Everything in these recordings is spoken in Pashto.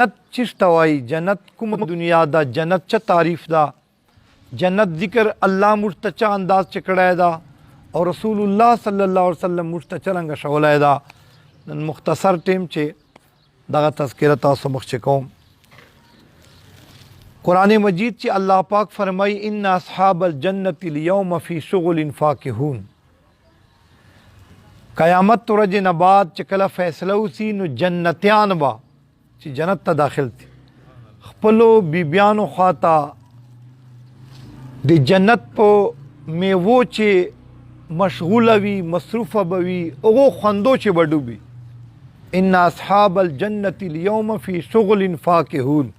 جنت چشتا وائی جنت کم دنیا دا جنت چا تعریف دا جنت ذکر اللہ مجھتا انداز چکڑای دا اور رسول اللہ صلی اللہ علیہ وسلم مجھتا چرنگ شولای دا مختصر ٹیم چے دا تذکرہ تاسو مخچے کوم قرآن مجید چے اللہ پاک فرمائی ان اصحاب الجنت اليوم فی شغل فاکہون قیامت ورځې نه بعد چې کله فیصله وسي نو جنتیان به چې جنت ته داخل دي خپلو بیبیانو خواته د جنت په میوو چې مشغوله وي مصروفه به وي هغو خوندو چې به ډوبي ان اصحاب الجنت اليوم فی شغل فاکهون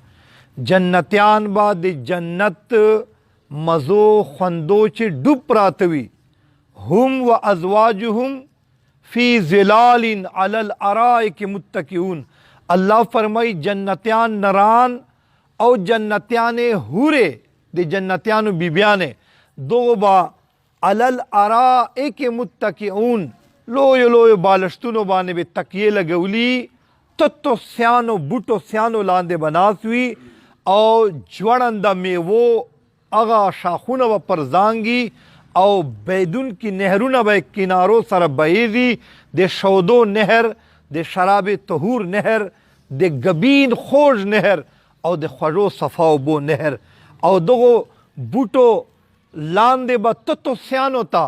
جنتیان به د جنت مزو خوندو چې ډوب پراته وي هم و ازواجهم فی ظلال علی الارائک متکئون اللہ فرمائی جنتیان نران او جنتیان ہورے دے جنتیان بیبیانے دو با علی الارائک متکئون لویو لویو بالشتونو بانے بے تکیے لگولی تتو سیانو بوٹو سیانو لاندے بناسوی او جوڑندہ میوو اغا شاخونو و پرزانگی او بیدون کی نهرونه به کنارو سره بهیږي د شودو نهر د شراب طهور نهر د گبین خوږ نهر او د خوږو صفا اوبو نهر او دغو بوټو لاندې به تتو سیانو ته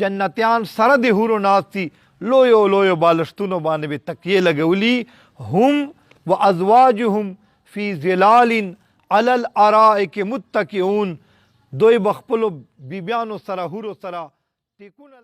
جنتیان سره د حورو ناستي لویو لویو بالشتونو باندې به تکیې لګولي هم و ازواجهم فی ظلال علی الارائک متکئون دوی بخپلو بیبیانو سره حورو سره ټیکونه